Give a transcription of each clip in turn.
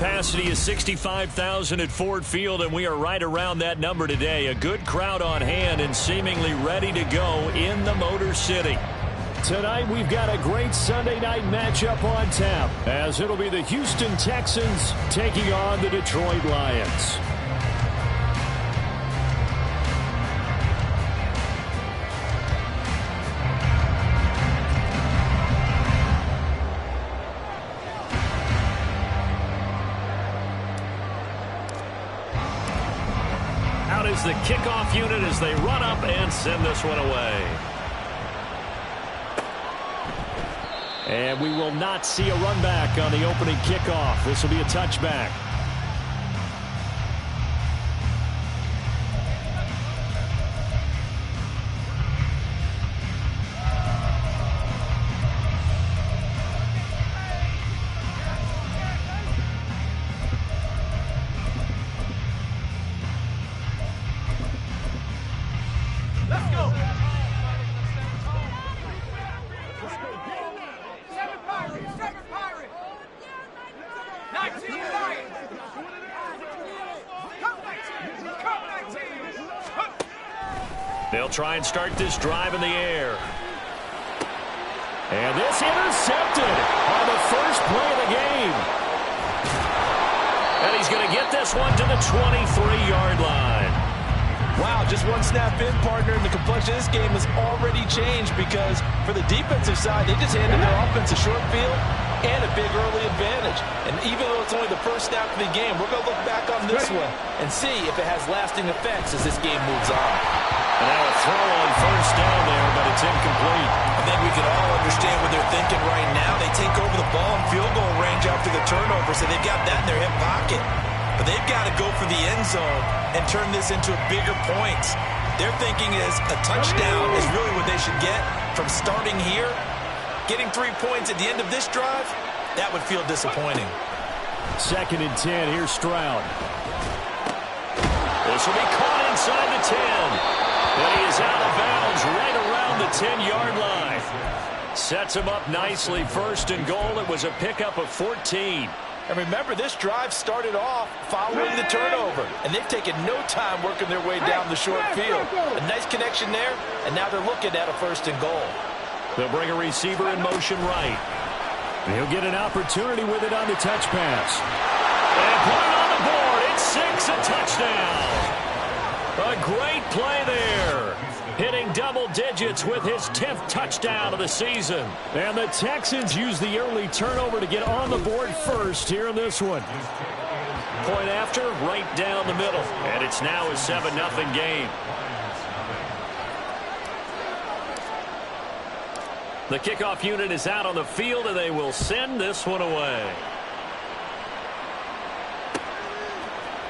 capacity is 65,000 at Ford Field, and we are right around that number today. A good crowd on hand and seemingly ready to go in the Motor City. Tonight, we've got a great Sunday night matchup on tap, as it'll be the Houston Texans taking on the Detroit Lions. Out is the kickoff unit as they run up and send this one away. And we will not see a run back on the opening kickoff. This will be a touchback. They'll try and start this drive in the air. And this intercepted on the first play of the game. And he's going to get this one to the 23-yard line. Wow, just one snap in, partner, and the complexion of this game has already changed because for the defensive side, they just handed their offense a short field and a big early advantage. And even though it's only the first snap of the game, we're going to look back on this one and see if it has lasting effects as this game moves on. And now a throw on first down there, but it's incomplete. I think we can all understand what they're thinking right now. They take over the ball in field goal range after the turnover, so they've got that in their hip pocket. But they've got to go for the end zone and turn this into bigger points. Their thinking is a touchdown is really what they should get from starting here. Getting 3 points at the end of this drive, that would feel disappointing. 2nd and 10. Here's Stroud. This will be caught inside the 10. And he is out of bounds right around the 10-yard line. Sets him up nicely. 1st and goal. It was a pickup of 14. And remember, this drive started off following the turnover. And they've taken no time working their way down the short field. A nice connection there, and now they're looking at a 1st and goal. They'll bring a receiver in motion right. He'll get an opportunity with it on the touch pass. And put it on the board. It's 6, a touchdown. A great play there. Hitting double digits with his 10th touchdown of the season. And the Texans use the early turnover to get on the board first here in this one. Point after, right down the middle. And it's now a 7-0 game. The kickoff unit is out on the field, and they will send this one away.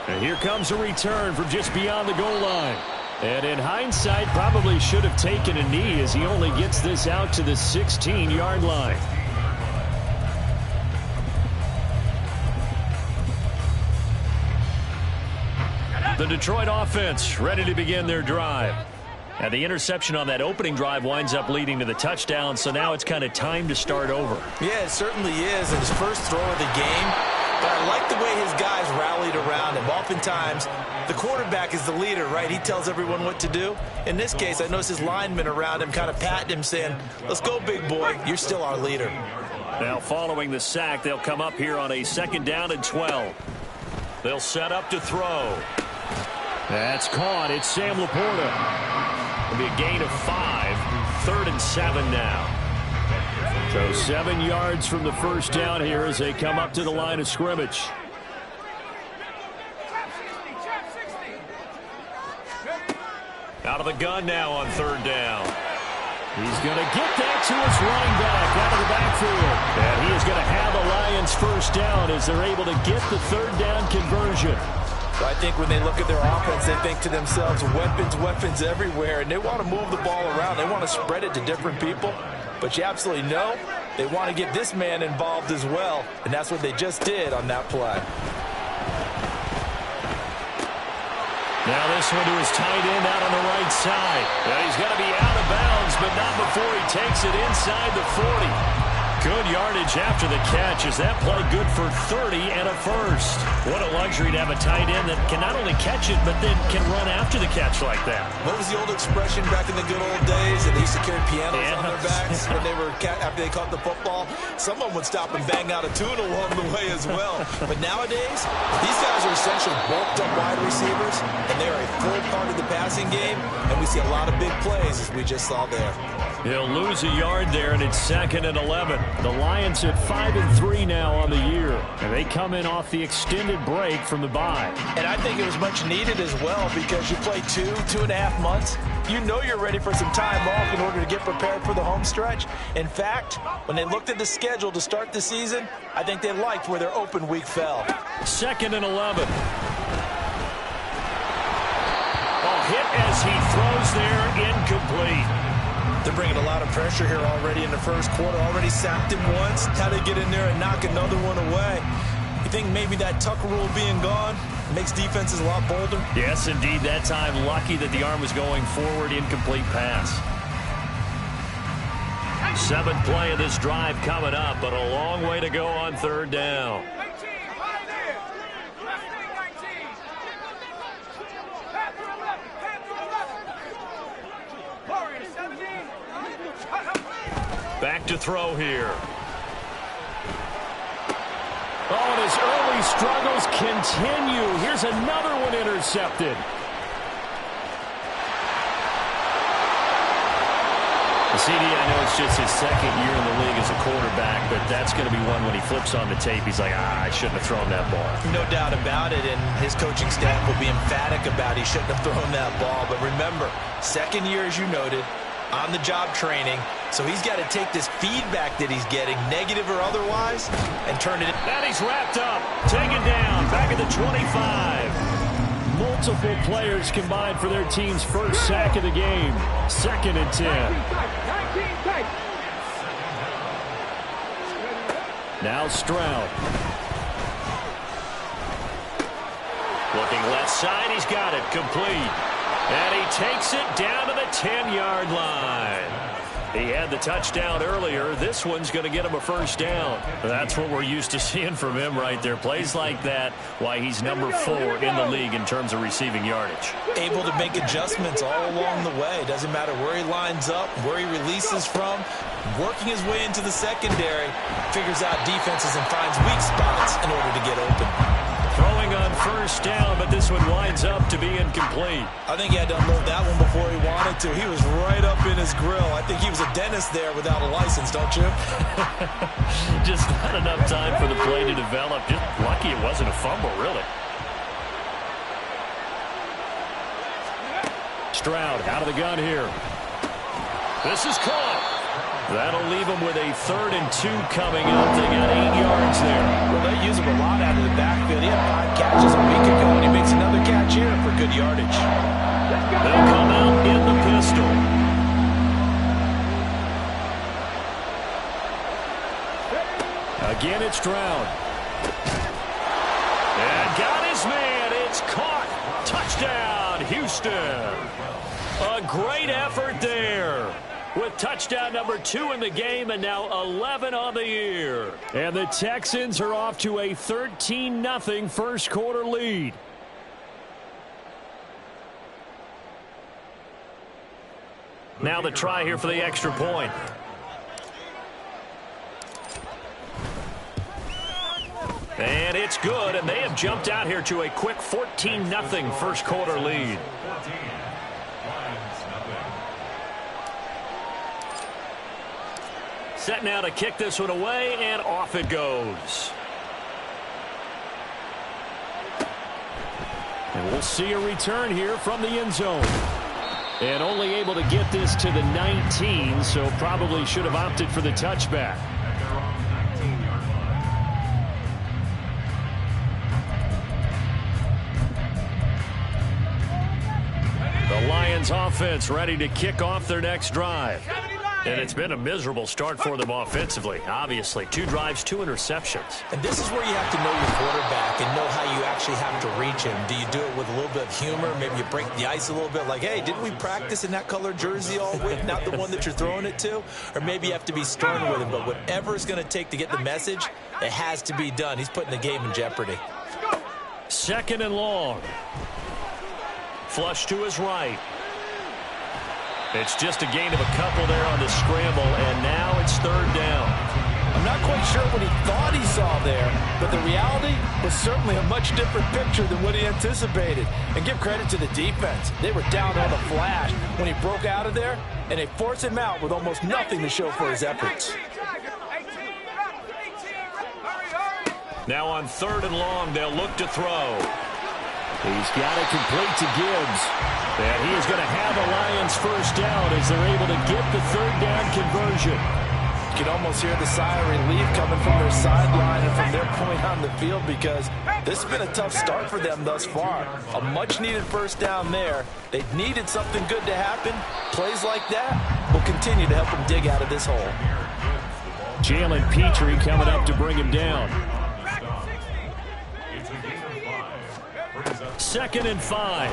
And here comes a return from just beyond the goal line. And in hindsight, probably should have taken a knee as he only gets this out to the 16-yard line. The Detroit offense ready to begin their drive. And the interception on that opening drive winds up leading to the touchdown, so now it's kind of time to start over. Yeah, it certainly is. And his first throw of the game. But I like the way his guys rallied around him. Oftentimes, the quarterback is the leader, right? He tells everyone what to do. In this case, I noticed his linemen around him kind of patting him, saying, let's go, big boy. You're still our leader. Now, following the sack, they'll come up here on a 2nd down and 12. They'll set up to throw. That's caught. It's Sam Laporta. It'll be a gain of 5. 3rd and 7 now. So 7 yards from the first down here as they come up to the line of scrimmage. Out of the gun now on 3rd down. He's going to get that to his running back out of the backfield. And he is going to have the Lions first down as they're able to get the 3rd down conversion. I think when they look at their offense, they think to themselves, weapons everywhere, and they want to move the ball around. They want to spread it to different people. But you absolutely know they want to get this man involved as well, and that's what they just did on that play. Now this one to his tight end out on the right side. And he's going to be out of bounds, but not before he takes it inside the 40. Good yardage after the catch. Is that play good for 30 and a first? What a luxury to have a tight end that can not only catch it, but then can run after the catch like that. What was the old expression back in the good old days? That they used to carry pianos on their backs when they were after they caught the football. Someone would stop and bang out a tune along the way as well. But nowadays, these guys are essentially bulked up wide receivers, and they are a full part of the passing game, and we see a lot of big plays as we just saw there. He'll lose a yard there, and it's 2nd and 11. The Lions at 5-3 now on the year, and they come in off the extended break from the bye. And I think it was much needed as well, because you play 2.5 months. You know you're ready for some time off in order to get prepared for the home stretch. In fact, when they looked at the schedule to start the season, I think they liked where their open week fell. 2nd and 11. Hit as he throws there, incomplete. They're bringing a lot of pressure here already in the first quarter. Already sacked him once. How to get in there and knock another one away. You think maybe that Tucker rule being gone makes defenses a lot bolder? Yes, indeed. That time, lucky that the arm was going forward. Incomplete pass. 7th play of this drive coming up, but a long way to go on 3rd down. Back to throw here. Oh, and his early struggles continue. Here's another one intercepted. The CD, I know it's just his 2nd year in the league as a quarterback, but that's going to be one when he flips on the tape. He's like, I shouldn't have thrown that ball. No doubt about it, and his coaching staff will be emphatic about he shouldn't have thrown that ball. But remember, 2nd year, as you noted, on-the-job training, so he's got to take this feedback that he's getting, negative or otherwise, and turn it in. And he's wrapped up, taken down, back at the 25. Multiple players combined for their team's first sack of the game. 2nd and 10. Now Stroud. Looking left side, he's got it, complete. And he takes it down to the 10-yard line. He had the touchdown earlier. This one's going to get him a first down. That's what we're used to seeing from him right there. Plays like that, why he's number 4 in the league in terms of receiving yardage. Able to make adjustments all along the way. Doesn't matter where he lines up, where he releases from. Working his way into the secondary, figures out defenses and finds weak spots in order to get open. Throwing on first down, but this one winds up to be incomplete. I think he had to unload that one before he wanted to. He was right up in his grill. I think he was a dentist there without a license, don't you? Just not enough time for the play to develop. Just lucky it wasn't a fumble, really. Stroud out of the gun here. This is caught. That'll leave them with a 3rd and 2 coming up. They got 8 yards there. Well, they use him a lot out of the backfield. He had 5 catches a week ago, and he makes another catch here for good yardage. They'll come out in the pistol. Again, it's Stroud. And got his man. It's caught. Touchdown, Houston. A great effort there. With touchdown number 2 in the game and now 11 on the year. And the Texans are off to a 13-0 first quarter lead. Now the try here for the extra point. And it's good, and they have jumped out here to a quick 14-0 first quarter lead. Set now to kick this one away, and off it goes. And we'll see a return here from the end zone. And only able to get this to the 19, so probably should have opted for the touchback. The Lions offense ready to kick off their next drive. And it's been a miserable start for them offensively. Obviously, 2 drives, 2 interceptions. And this is where you have to know your quarterback and know how you actually actually have to reach him? Do you do it with a little bit of humor? Maybe you break the ice a little bit, like, hey, didn't we practice in that color jersey all week, not the one that you're throwing it to? Or maybe you have to be stern with him, but whatever it's going to take to get the message, it has to be done. He's putting the game in jeopardy. 2nd and long. Flush to his right. It's just a gain of a couple there on the scramble, and now it's 3rd down. I'm not quite sure what he thought he saw there, but the reality was certainly a much different picture than what he anticipated. And give credit to the defense. They were down on the flash when he broke out of there, and they forced him out with almost nothing to show for his efforts. Now on 3rd and long, they'll look to throw. He's got it complete to Gibbs. And he is going to have a Lions first down as they're able to get the 3rd down conversion. You can almost hear the sigh of relief coming from their sideline and from their point on the field, because this has been a tough start for them thus far. A much-needed first down there. They needed something good to happen. Plays like that will continue to help them dig out of this hole. Jalen Petrie coming up to bring him down. 2nd and 5.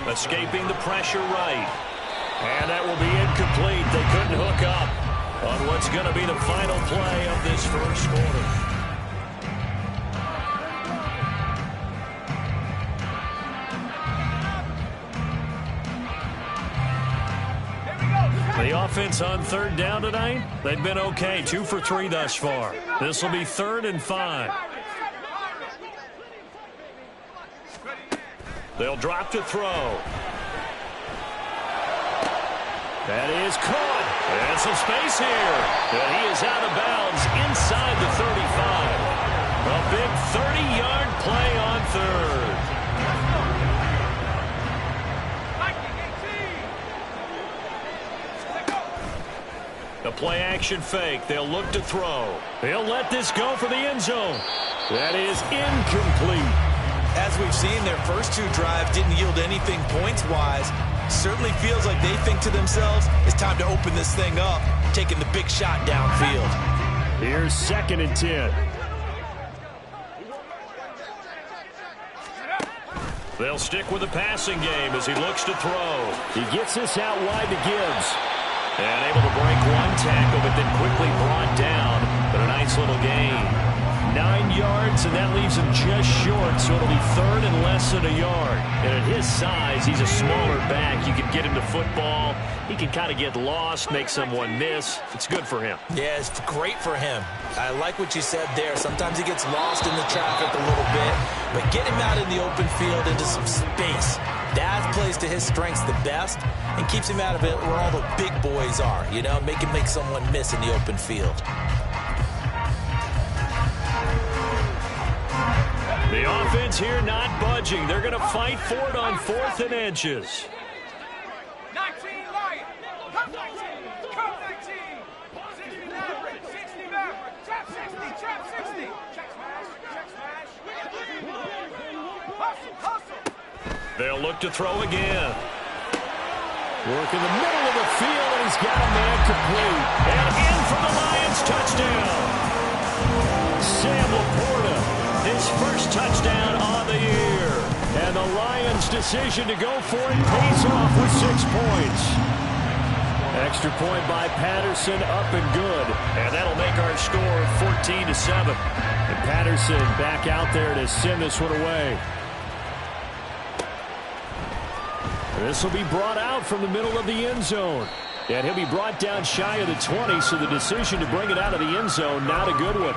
Escaping the pressure right. And that will be incomplete. They couldn't hook up on what's going to be the final play of this first quarter. The offense on 3rd down tonight, they've been okay. 2 for 3 thus far. This will be 3rd and 5. They'll drop to throw. That is caught. And some space here. And he is out of bounds inside the 35. A big 30-yard play on 3rd. The play-action fake. They'll look to throw. They'll let this go for the end zone. That is incomplete. As we've seen, their first 2 drives didn't yield anything points-wise. Certainly feels like they think to themselves, it's time to open this thing up, taking the big shot downfield. Here's 2nd and 10. They'll stick with the passing game as he looks to throw. He gets this out wide to Gibbs. And able to break 1 tackle, but then quickly brought down. But a nice little gain. 9 yards, and that leaves him just short, so it'll be 3rd and less than a yard. And at his size, he's a smaller back. You can get him to football. He can kind of get lost, make someone miss. It's good for him. Yeah, it's great for him. I like what you said there. Sometimes he gets lost in the traffic a little bit, but get him out in the open field into some space. That plays to his strengths the best and keeps him out of it where all the big boys are, you know, make someone miss in the open field. The offense here not budging. They're going to fight for it on 4th and inches. 19 Lions. Come 19. Come 19. 60 Maverick. 60 Maverick. Trap 60. Trap 60. Check smash. Check smash. Hustle. Hustle. They'll look to throw again. Work in the middle of the field, and he's got a man complete. And in for the Lions touchdown. Sam Laporta, his first touchdown on the year. And the Lions' decision to go for it pays off with 6 points. Extra point by Patterson, up and good. And that'll make our score 14-7. And Patterson back out there to send this one away. This will be brought out from the middle of the end zone. And he'll be brought down shy of the 20, so the decision to bring it out of the end zone, not a good one.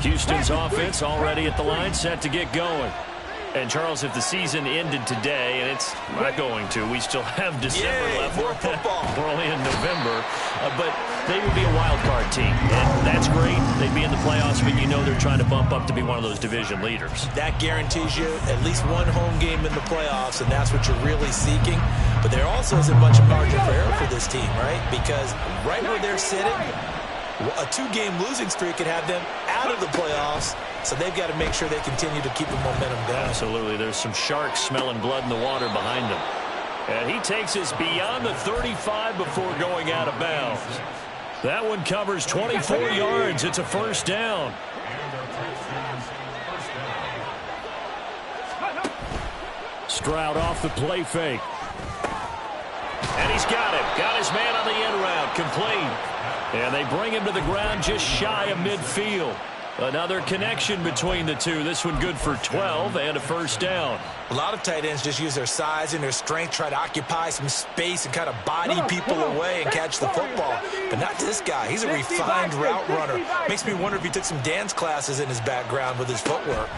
Houston's offense already at the line, set to get going. And, Charles, if the season ended today, and it's not going to, we still have December left. More football. We're only in November. But they would be a wild card team. And that's great. They'd be in the playoffs, but you know they're trying to bump up to be one of those division leaders. That guarantees you at least one home game in the playoffs, and that's what you're really seeking. But there also isn't much margin for error for this team, right? Because right where they're sitting, a 2-game losing streak could have them out of the playoffs So they've got to make sure they continue to keep the momentum going. Absolutely. There's some sharks smelling blood in the water behind them. And he takes us beyond the 35 before going out of bounds. That one covers 24 yards. It's a first down. Stroud off the play fake. And he's got him. Got his man on the end route. Complete. And they bring him to the ground just shy of midfield. Another connection between the two. This one good for 12 and a first down. A lot of tight ends just use their size and their strength, try to occupy some space and kind of body people away and catch the football. But not this guy. He's a refined route runner. Makes me wonder if he took some dance classes in his background with his footwork.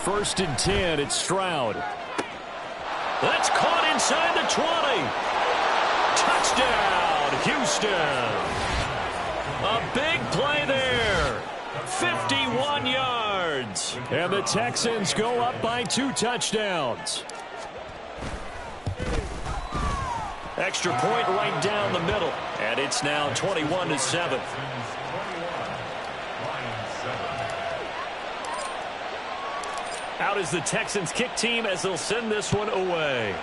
1st and 10. It's Stroud. That's caught inside the 20. Touchdown, Houston. A big play there. 51 yards. And the Texans go up by 2 touchdowns. Extra point right down the middle. And it's now 21-7. Out is the Texans kick team as they'll send this one away.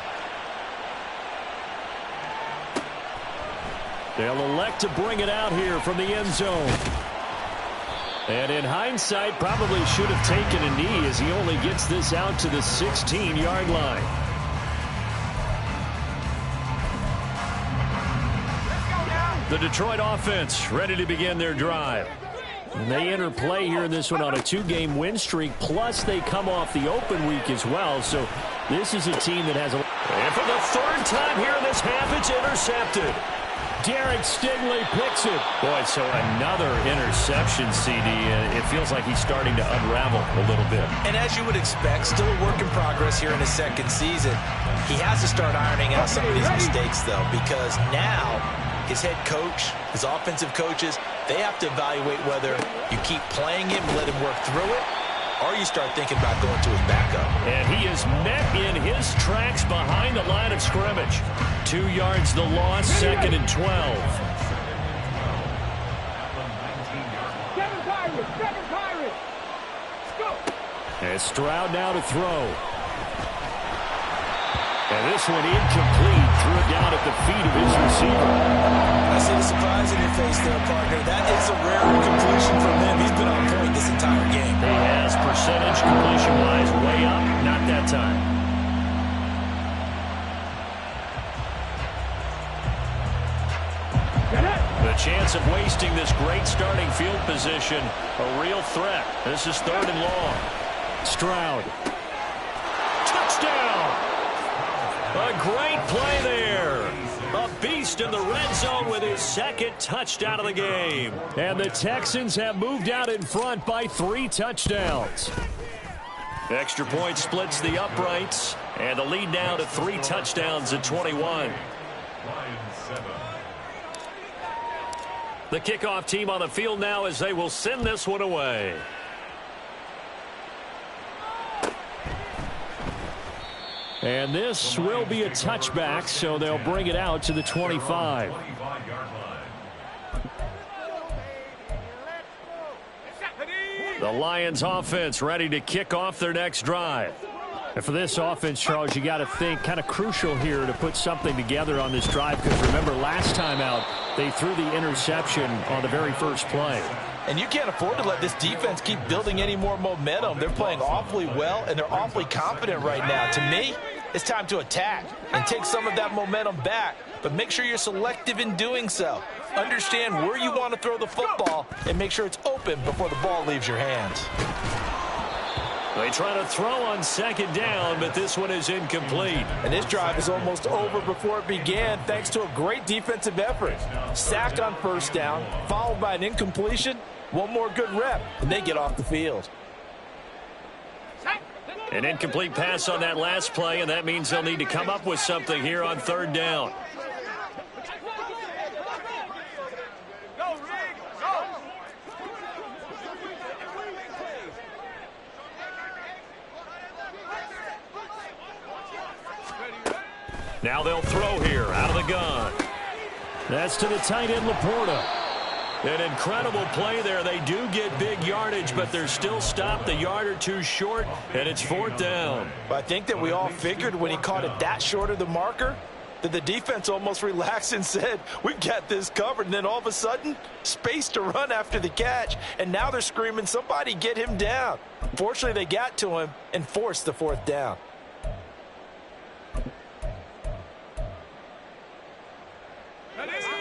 They'll elect to bring it out here from the end zone. And in hindsight, probably should have taken a knee as he only gets this out to the 16-yard line. The Detroit offense ready to begin their drive. And they enter play here in this one on a 2-game win streak, plus they come off the open week as well. So this is a team that has a... And for the 3rd time here in this half, it's intercepted. Derek Stingley picks it. Boy, so another interception, CD. It feels like he's starting to unravel a little bit. And as you would expect, still a work in progress here in his 2nd season. He has to start ironing out some of these mistakes, though, because now his head coach, his offensive coaches, they have to evaluate whether you keep playing him, let him work through it, or you start thinking about going to his backup. And he is met in his tracks behind the line of scrimmage. 2 yards the loss, 2nd and 12. And Stroud now to throw. And this one incomplete. Threw it down at the feet of his receiver. I see the surprise in your face there, partner. That is a rare completion from him. He's been on point this entire game. He has percentage completion-wise way up. Not that time. The chance of wasting this great starting field position, a real threat. This is 3rd and long. Stroud. Touchdown! A great play there. A beast in the red zone with his 2nd touchdown of the game. And the Texans have moved out in front by 3 touchdowns. Extra point splits the uprights. And the lead now to 3 touchdowns at 21. The kickoff team on the field now as they will send this one away. And this will be a touchback, so they'll bring it out to the 25. The Lions offense ready to kick off their next drive. And for this offense, Charles, you got to think kind of crucial here to put something together on this drive, because remember last time out they threw the interception on the very first play. And you can't afford to let this defense keep building any more momentum. They're playing awfully well, and they're awfully confident right now. To me, it's time to attack and take some of that momentum back, but make sure you're selective in doing so. Understand where you want to throw the football and make sure it's open before the ball leaves your hands. They try to throw on 2nd down, but this one is incomplete. And this drive is almost over before it began thanks to a great defensive effort. Sack on 1st down, followed by an incompletion. One more good rep, and they get off the field. An incomplete pass on that last play, and that means they'll need to come up with something here on 3rd down. Now they'll throw here out of the gun. That's to the tight end, Laporta. An incredible play there. They do get big yardage, but they're still stopped a yard or two short, and it's 4th down. But I think that we all figured when he caught it that short of the marker that the defense almost relaxed and said, we've got this covered. And then all of a sudden, space to run after the catch. And now they're screaming, somebody get him down. Fortunately, they got to him and forced the 4th down.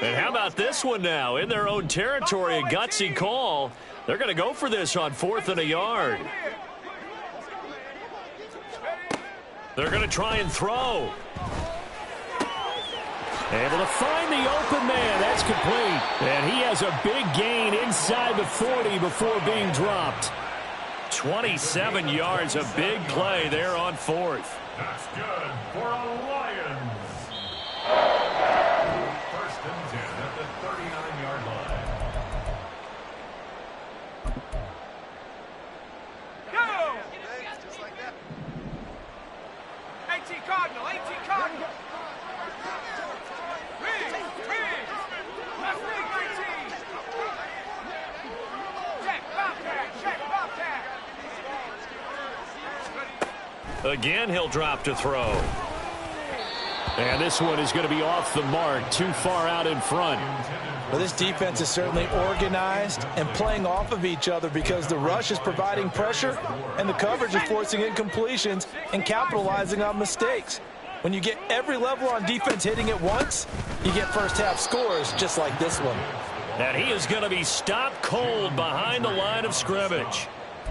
And how about this one now? In their own territory, a gutsy call. They're going to go for this on 4th and a yard. They're going to try and throw. Able to find the open man. That's complete. And he has a big gain inside the 40 before being dropped. 27 yards, a big play there on 4th. That's good for a Lions. At the 39-yard line. Go! Just like that. 18 Cardinal, 18 Cardinal. Rig. Left rig, 19. Check, Bobcat. Again, he'll drop to throw. And this one is going to be off the mark, too far out in front. Well, this defense is certainly organized and playing off of each other because the rush is providing pressure and the coverage is forcing incompletions and capitalizing on mistakes. When you get every level on defense hitting at once, you get first-half scores just like this one. And he is going to be stopped cold behind the line of scrimmage.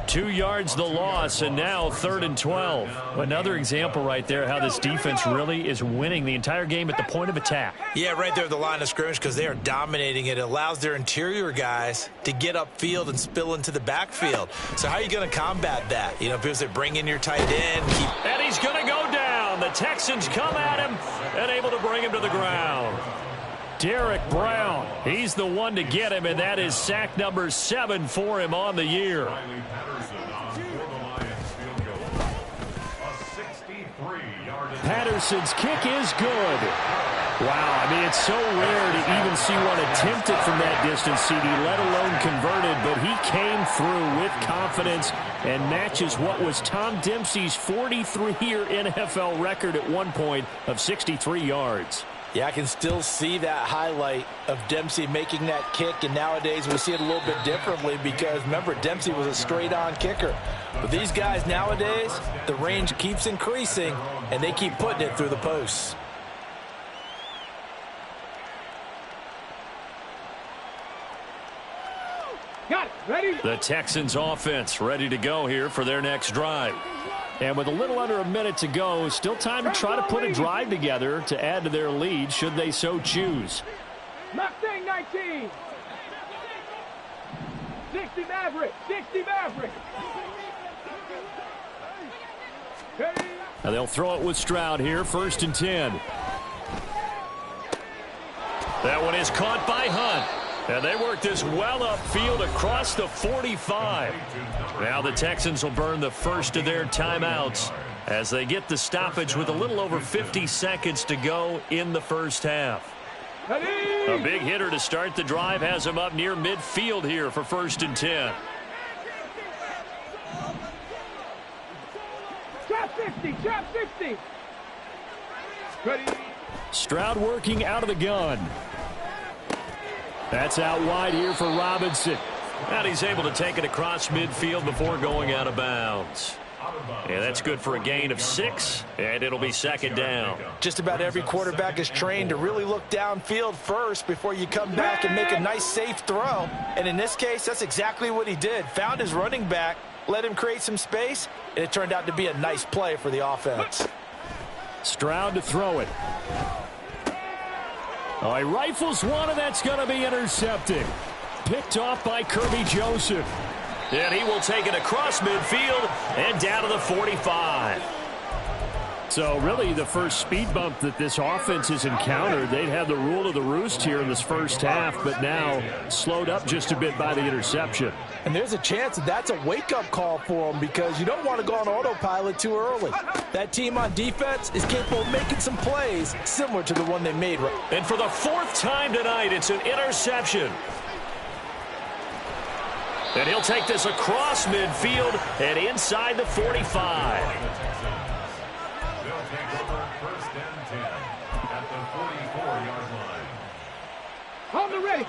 2 yards the loss, and now 3rd and 12. Another example right there how this defense really is winning the entire game at the point of attack. Yeah, right there at the line of scrimmage because they are dominating it. It allows their interior guys to get upfield and spill into the backfield. So how are you going to combat that? You know, if they bring in your tight end. And he's going to go down. The Texans come at him and able to bring him to the ground. Derek Brown, he's the one to get him, and that is sack number 7 for him on the year. Patterson's kick is good. Wow, I mean, it's so rare to even see one attempted from that distance, CD, let alone converted, but he came through with confidence and matches what was Tom Dempsey's 43-year NFL record at one point of 63 yards. Yeah, I can still see that highlight of Dempsey making that kick, and nowadays we see it a little bit differently because, remember, Dempsey was a straight-on kicker. But these guys nowadays, the range keeps increasing, and they keep putting it through the posts. Got it. Ready? The Texans offense ready to go here for their next drive. And with a little under a minute to go, still time to try to put a drive together to add to their lead should they so choose. Left thing, 19. 60 Maverick. 60 Maverick. Now they'll throw it with Stroud here, 1st and 10. That one is caught by Hunt. And they work this well upfield across the 45. Now the Texans will burn the first of their timeouts as they get the stoppage with a little over 50 seconds to go in the first half. A big hitter to start the drive has him up near midfield here for 1st and 10. Trap 60. Trap 60. Ready? Stroud working out of the gun. That's out wide here for Robinson. And he's able to take it across midfield before going out of bounds. Yeah, that's good for a gain of 6, and it'll be 2nd down. Just about every quarterback is trained to really look downfield first before you come back and make a nice, safe throw. And in this case, that's exactly what he did. Found his running back, let him create some space, and it turned out to be a nice play for the offense. Stroud to throw it. Oh, he rifles one, and that's going to be intercepted. Picked off by Kirby Joseph. And he will take it across midfield and down to the 45. So really the first speed bump that this offense has encountered. They'd had the rule of the roost here in this first half, but now slowed up just a bit by the interception. And there's a chance that that's a wake-up call for them because you don't want to go on autopilot too early. That team on defense is capable of making some plays similar to the one they made. And for the 4th time tonight, it's an interception. And he'll take this across midfield and inside the 45. They'll take over 1st and 10 at the 44-yard line. On the ready.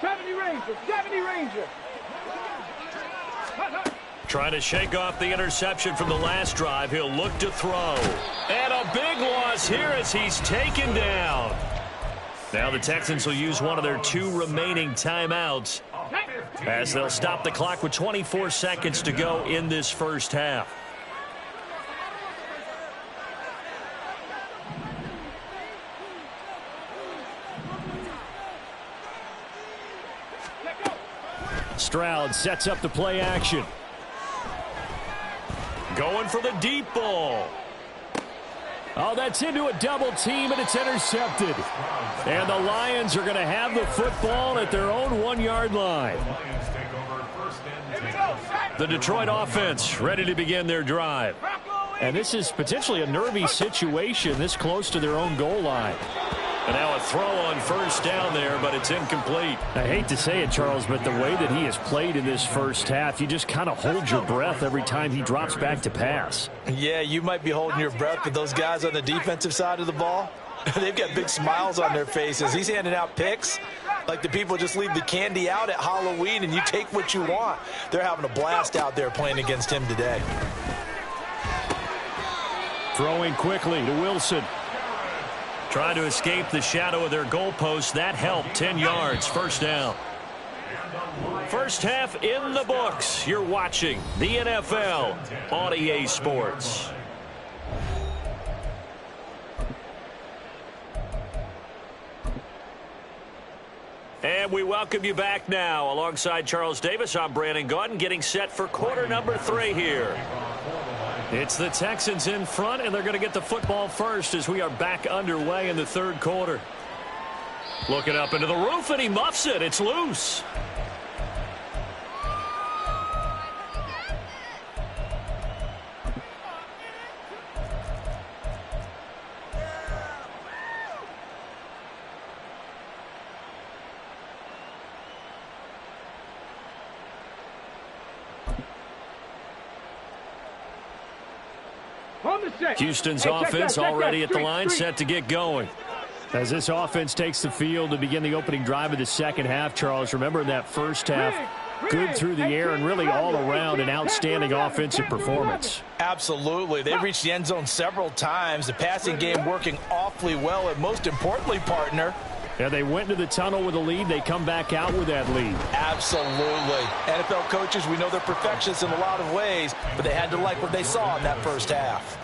70 Ranger. 70 Ranger. Trying to shake off the interception from the last drive. He'll look to throw. And a big loss here as he's taken down. Now the Texans will use one of their 2 remaining timeouts as they'll stop the clock with 24 seconds to go in this first half. Stroud sets up the play action. Going for the deep ball. Oh, that's into a double team, and it's intercepted. And the Lions are going to have the football at their own 1-yard line. Lions take over 1st and 10. The Detroit offense ready to begin their drive. And this is potentially a nervy situation this close to their own goal line. And now a throw on first down there, but it's incomplete. I hate to say it, Charles, but the way that he has played in this first half, you just kind of hold your breath every time he drops back to pass. Yeah, you might be holding your breath, but those guys on the defensive side of the ball, they've got big smiles on their faces. He's handing out picks like the people just leave the candy out at Halloween and you take what you want. They're having a blast out there playing against him today. Throwing quickly to Wilson. Trying to escape the shadow of their goalpost. That helped. 10 yards. First down. First half in the books. You're watching the NFL on EA Sports. And we welcome you back now. Alongside Charles Davis, I'm Brandon Gaudin, getting set for quarter number 3 here. It's the Texans in front, and they're going to get the football first as we are back underway in the third quarter. Looking up into the roof, and he muffs it. It's loose. Houston's offense already at the line, set to get going. As this offense takes the field to begin the opening drive of the second half, Charles, remember in that first half, good through the air and really all around an outstanding offensive performance. Absolutely. They've reached the end zone several times. The passing game working awfully well, and most importantly, partner, Yeah, they went into the tunnel with a lead. They come back out with that lead. absolutely. NFL coaches, we know they're perfectionists in a lot of ways, but they had to like what they saw in that first half.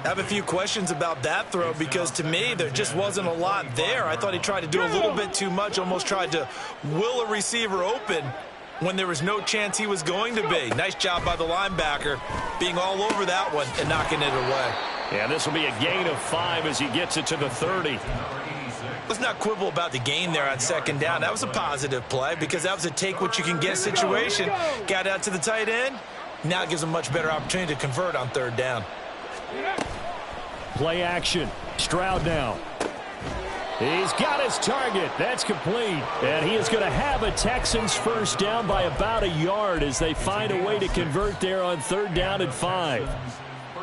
I have a few questions about that throw because, to me, there just wasn't a lot there. I thought he tried to do a little bit too much, almost tried to will a receiver open when there was no chance he was going to be. Nice job by the linebacker being all over that one and knocking it away. Yeah, this will be a gain of 5 as he gets it to the 30. Let's not quibble about the gain there on second down. That was a positive play because that was a take-what-you-can-get situation. Got out to the tight end. Now it gives him a much better opportunity to convert on third down. Play action. Stroud now. He's got his target. That's complete. And he is going to have a Texans first down by about a yard as they find a way to convert there on third down and 5.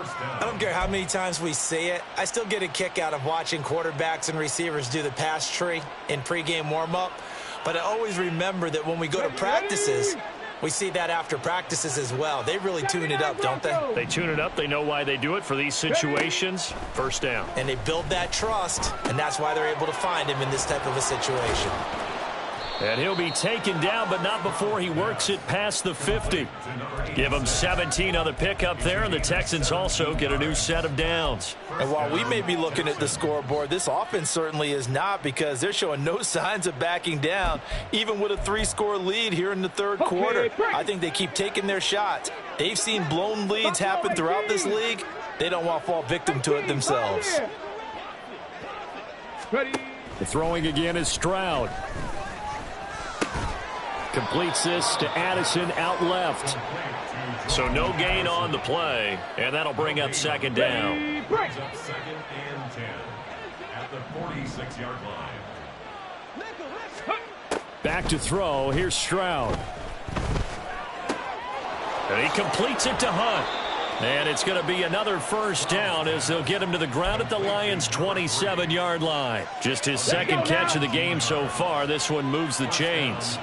I don't care how many times we see it. I still get a kick out of watching quarterbacks and receivers do the pass tree in pregame warm-up. But I always remember that when we go to practices, we see that after practices as well. They really tune it up, don't they? They tune it up. They know why they do it for these situations. First down. And they build that trust, and that's why they're able to find him in this type of a situation. And he'll be taken down, but not before he works it past the 50. Give him 17 on the pickup there, and the Texans also get a new set of downs. And while we may be looking at the scoreboard, this offense certainly is not because they're showing no signs of backing down, even with a 3-score lead here in the third quarter. I think they keep taking their shots. They've seen blown leads happen throughout this league. They don't want to fall victim to it themselves. The throwing again is Stroud. Completes this to Addison out left. So no gain on the play, and that'll bring up second down. Brings up 2nd and 10 at the 46-yard line. Back to throw. Here's Stroud. And he completes it to Hunt. And it's going to be another first down as they'll get him to the ground at the Lions' 27-yard line. Just his second catch of the game so far. This one moves the chains.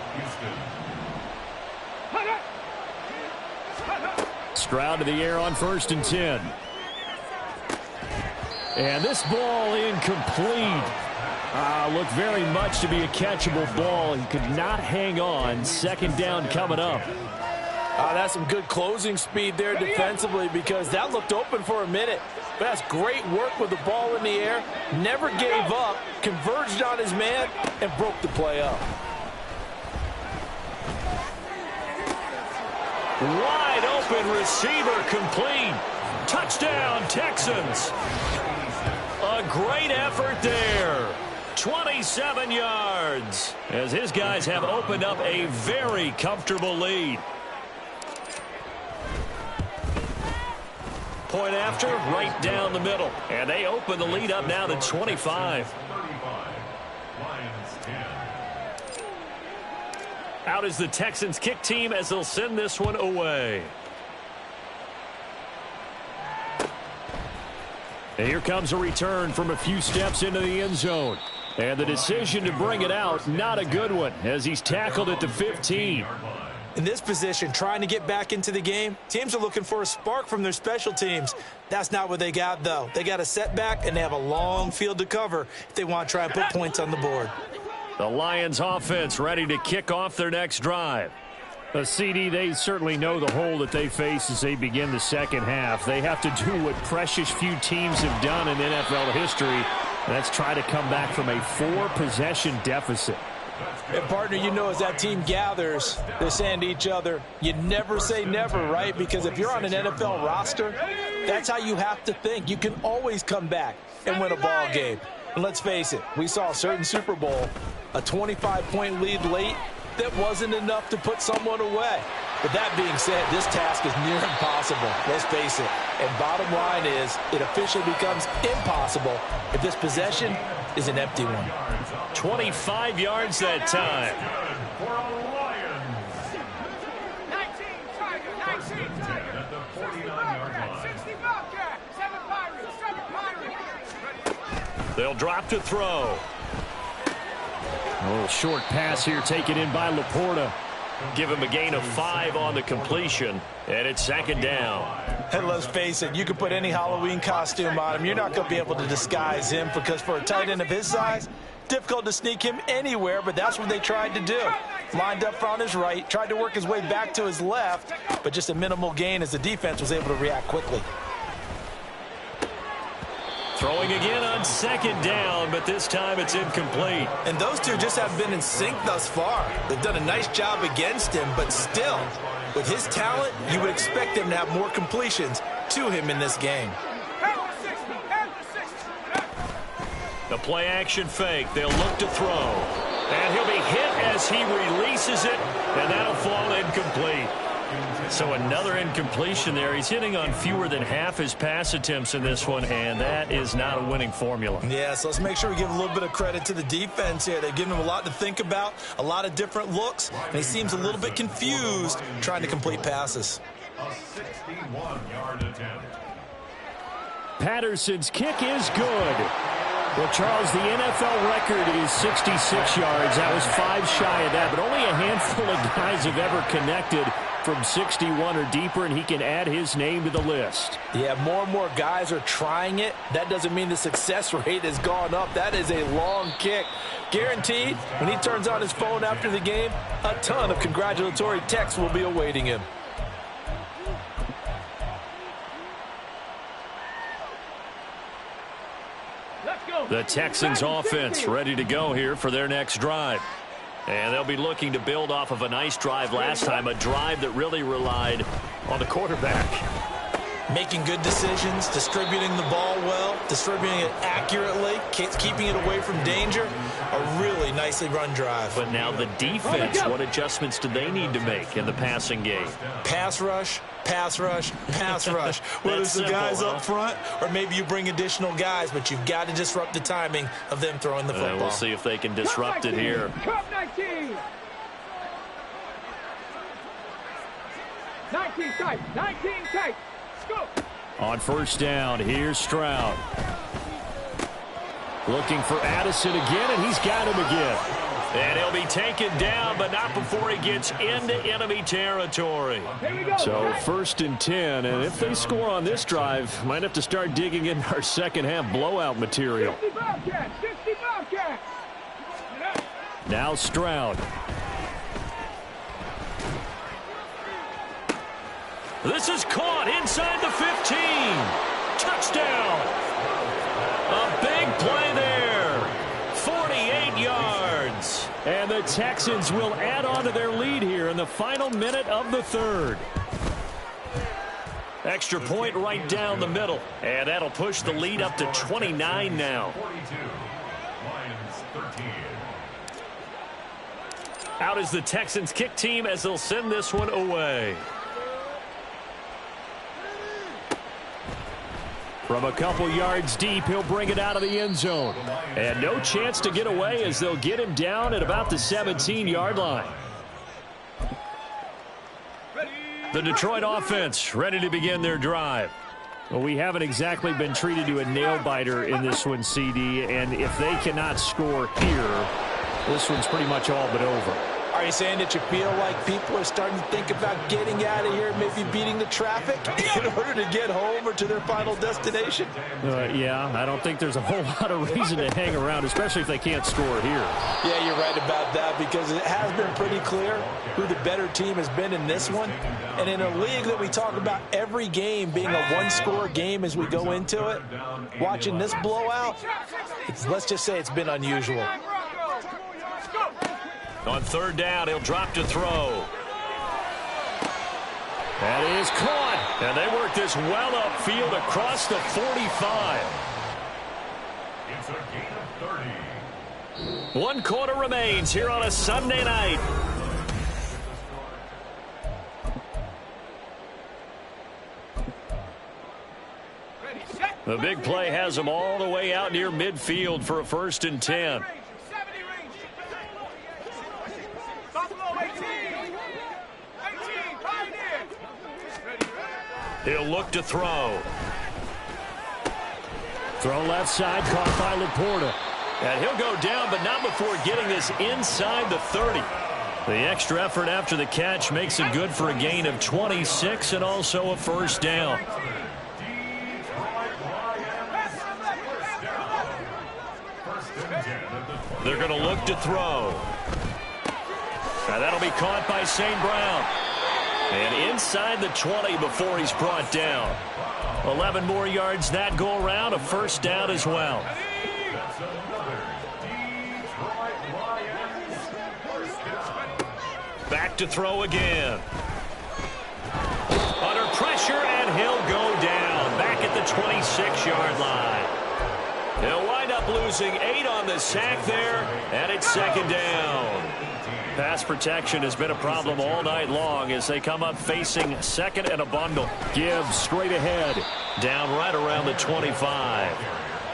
Stroud to the air on 1st and 10. And this ball incomplete. Looked very much to be a catchable ball. He could not hang on. Second down coming up. That's some good closing speed there defensively because that looked open for a minute. But that's great work with the ball in the air. Never gave up, converged on his man, and broke the play up. Wide open receiver complete. Touchdown, Texans. A great effort there. 27 yards as his guys have opened up a very comfortable lead. Point after, right down the middle. And they open the lead up now to 25. Out is the Texans kick team as they'll send this one away. And here comes a return from a few steps into the end zone. And the decision to bring it out, not a good one, as he's tackled at the 15. In this position, trying to get back into the game, teams are looking for a spark from their special teams. That's not what they got, though. They got a setback, and they have a long field to cover if they want to try and put points on the board. The Lions offense ready to kick off their next drive. A CD, they certainly know the hole that they face as they begin the second half. They have to do what precious few teams have done in NFL history, and that's try to come back from a 4-possession deficit. And, partner, you know as that team gathers, they're saying to each other, you never say never, right? Because if you're on an NFL roster, that's how you have to think. You can always come back and win a ball game. And let's face it, we saw a certain Super Bowl, a 25-point lead late, that wasn't enough to put someone away. But that being said, this task is near impossible. Let's face it. And bottom line is, it officially becomes impossible if this possession is an empty one. 25 yards that time. 19 Tiger, 19 Tiger, 60 Bobcat, 60 Bobcat, 7 Pirates, 7 Pirates. They'll drop to throw. A little short pass here taken in by Laporta. Give him a gain of 5 on the completion, and it's second down. And let's face it, you can put any Halloween costume on him. You're not going to be able to disguise him because for a tight end of his size, difficult to sneak him anywhere, but that's what they tried to do. Lined up on his right, tried to work his way back to his left, but just a minimal gain as the defense was able to react quickly. Throwing again on second down, but this time it's incomplete. And those two just have been in sync thus far. They've done a nice job against him, but still, with his talent, you would expect him to have more completions to him in this game. The play action fake. They'll look to throw. And he'll be hit as he releases it, and that'll fall incomplete. So another incompletion there. He's hitting on fewer than half his pass attempts in this one, and that is not a winning formula. Yeah, so let's make sure we give a little bit of credit to the defense here. They've given him a lot to think about, a lot of different looks, and he seems a little bit confused trying to complete passes. A 61-yard attempt. Patterson's kick is good. Well, Charles, the NFL record is 66 yards. That was 5 shy of that, but only a handful of guys have ever connected from 61 or deeper, and he can add his name to the list. Yeah, more and more guys are trying it. That doesn't mean the success rate has gone up. That is a long kick. Guaranteed, when he turns on his phone after the game, a ton of congratulatory texts will be awaiting him. The Texans offense ready to go here for their next drive. And they'll be looking to build off of a nice drive last time, a drive that really relied on the quarterback. Making good decisions, distributing the ball well, distributing it accurately, keeping it away from danger. A really nicely run drive. But now the defense, what adjustments do they need to make in the passing game? Pass rush, pass rush, pass rush. Whether it's the guys up front or maybe you bring additional guys, but you've got to disrupt the timing of them throwing the football. We'll see if they can disrupt it here. Cup 19, 19 tight. 19 tight. Let's go. On first down, here's Stroud. Looking for Addison again, and he's got him again. And he'll be taken down, but not before he gets into enemy territory. So 1st and 10, and if they score on this drive, might have to start digging in our second half blowout material. 60 Bobcats. Now Stroud. This is caught inside the 15. Touchdown. A big play there. 48 yards. And the Texans will add on to their lead here in the final minute of the third. Extra point right down the middle. And that'll push the lead up to 29 now. 42. Lions 13. Out is the Texans kick team as they'll send this one away. From a couple yards deep, he'll bring it out of the end zone. And no chance to get away as they'll get him down at about the 17-yard line. The Detroit offense ready to begin their drive. Well, we haven't exactly been treated to a nail-biter in this one, CD. And if they cannot score here, this one's pretty much all but over. Are you saying that you feel like people are starting to think about getting out of here, maybe beating the traffic in order to get home or to their final destination? Yeah, I don't think there's a whole lot of reason to hang around, especially if they can't score here. Yeah, you're right about that because it has been pretty clear who the better team has been in this one. And in a league that we talk about every game being a one-score game as we go into it, watching this blowout, let's just say it's been unusual. On third down, he'll drop to throw. That is caught. And they work this well upfield across the 45. It's a gain of 30. 1 quarter remains here on a Sunday night. The big play has them all the way out near midfield for a 1st and 10. He'll look to throw. Throw left side, caught by Laporta. And he'll go down, but not before getting this inside the 30. The extra effort after the catch makes it good for a gain of 26 and also a 1st down. They're going to look to throw. Now that'll be caught by St. Brown. And inside the 20 before he's brought down. 11 more yards that go around, a 1st down as well. Back to throw again. Under pressure, and he'll go down. Back at the 26-yard line. He'll wind up losing 8 on the sack there, and it's 2nd down. Pass protection has been a problem all night long as they come up facing 2nd and a bundle. Gibbs straight ahead. Down right around the 25.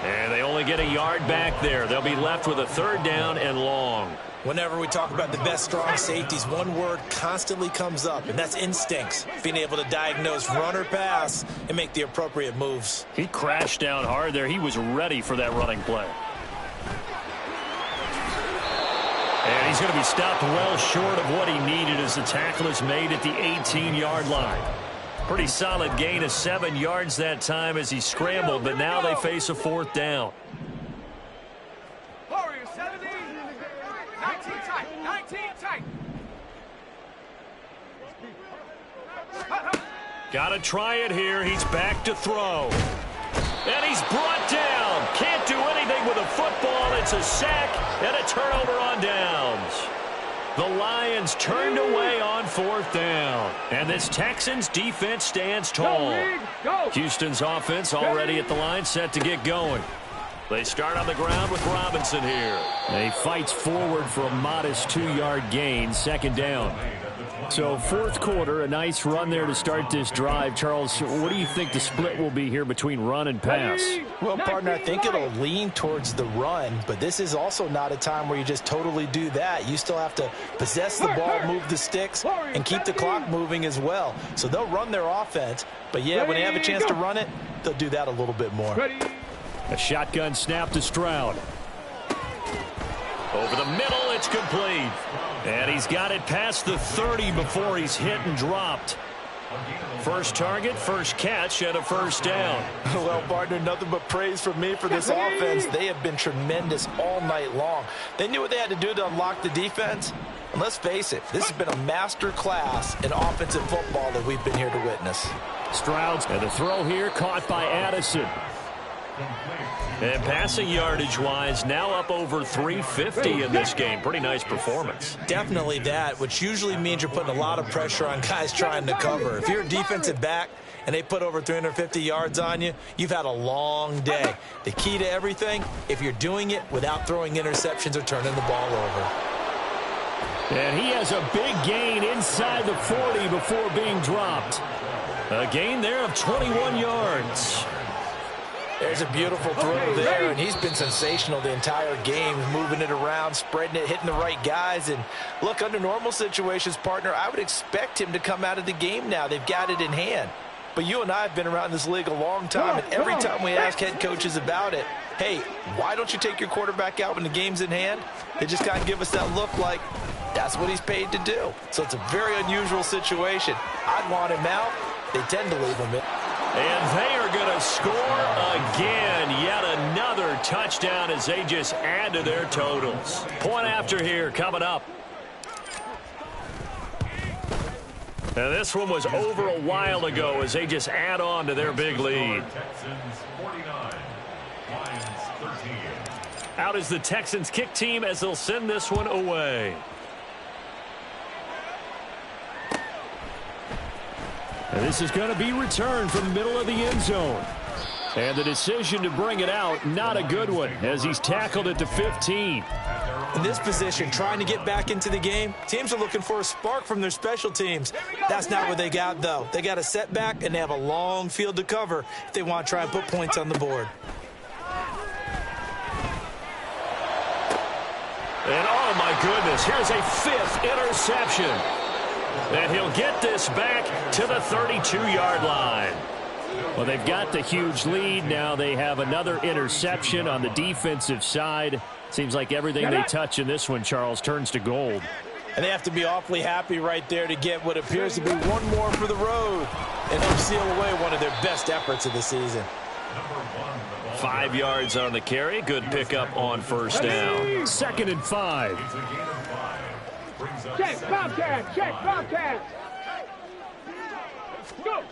And they only get a yard back there. They'll be left with a 3rd down and long. Whenever we talk about the best strong safeties, one word constantly comes up, and that's instincts. Being able to diagnose run or pass and make the appropriate moves. He crashed down hard there. He was ready for that running play. And he's going to be stopped well short of what he needed as the tackle is made at the 18-yard line. Pretty solid gain of 7 yards that time as he scrambled, but now they face a 4th down. Warriors 70, 19 tight, 19 tight. Got to try it here. He's back to throw. And he's brought down. Can't do anything with a football. It's a sack and a turnover on downs. The Lions turned away on 4th down. And this Texans defense stands tall. Houston's offense already at the line, set to get going. They start on the ground with Robinson here. And he fights forward for a modest 2-yard gain, 2nd down. So fourth quarter, a nice run there to start this drive. Charles, what do you think the split will be here between run and pass? Well, partner, I think it'll lean towards the run, but this is also not a time where you just totally do that. You still have to possess the ball, move the sticks, and keep the clock moving as well. So they'll run their offense, but yeah, when they have a chance to run it, they'll do that a little bit more. A shotgun snap to Stroud. Over the middle, it's complete. And he's got it past the 30 before he's hit and dropped. First target, first catch, and a first down. Well, partner, nothing but praise from me for this offense. They have been tremendous all night long. They knew what they had to do to unlock the defense. And let's face it, this has been a master class in offensive football that we've been here to witness. Stroud, and the throw here caught by Addison. And passing yardage-wise, now up over 350 in this game. Pretty nice performance. Definitely that, which usually means you're putting a lot of pressure on guys trying to cover. If you're a defensive back and they put over 350 yards on you, you've had a long day. The key to everything, if you're doing it without throwing interceptions or turning the ball over. And he has a big gain inside the 40 before being dropped. A gain there of 21 yards. There's a beautiful throw there, and he's been sensational the entire game, moving it around, spreading it, hitting the right guys. And look, under normal situations, partner, I would expect him to come out of the game now. They've got it in hand. But you and I have been around this league a long time, and every time we ask head coaches about it, hey, why don't you take your quarterback out when the game's in hand? They just kind of give us that look like that's what he's paid to do. So it's a very unusual situation. I'd want him out. They tend to leave him in. And they are going to score again. Yet another touchdown as they just add to their totals. Point after here coming up. And this one was over a while ago as they just add on to their big lead. Out is the Texans kick team as they'll send this one away. And this is going to be returned from the middle of the end zone. And the decision to bring it out, not a good one, as he's tackled at the 15. In this position, trying to get back into the game, teams are looking for a spark from their special teams. That's not what they got, though. They got a setback, and they have a long field to cover if they want to try and put points on the board. And oh my goodness, here's a 5th interception. And he'll get this back to the 32-yard line. Well, they've got the huge lead. Now they have another interception on the defensive side. Seems like everything they touch in this one, Charles, turns to gold. And they have to be awfully happy right there to get what appears to be one more for the road. And they'll seal away one of their best efforts of the season. 5 yards on the carry. Good pickup on first down. 2nd and 5. Check, Bobcat, check, Bobcat. Go.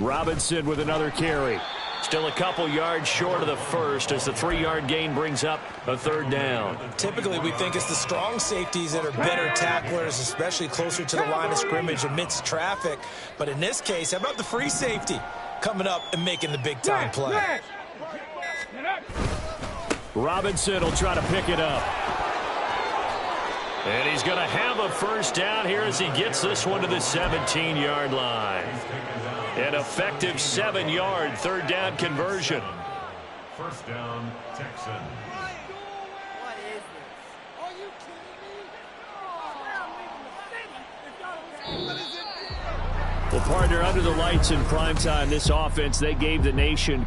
Robinson with another carry. Still a couple yards short of the first as the 3-yard gain brings up a 3rd down. Typically, we think it's the strong safeties that are better tacklers, especially closer to the line of scrimmage amidst traffic. But in this case, how about the free safety coming up and making the big-time play? Robinson will try to pick it up. And he's going to have a first down here as he gets this one to the 17-yard line. An effective 7-yard 3rd down conversion. First down, Texans. What is this? Are you kidding me? What is it? Well, partner, under the lights in primetime, this offense, they gave the nation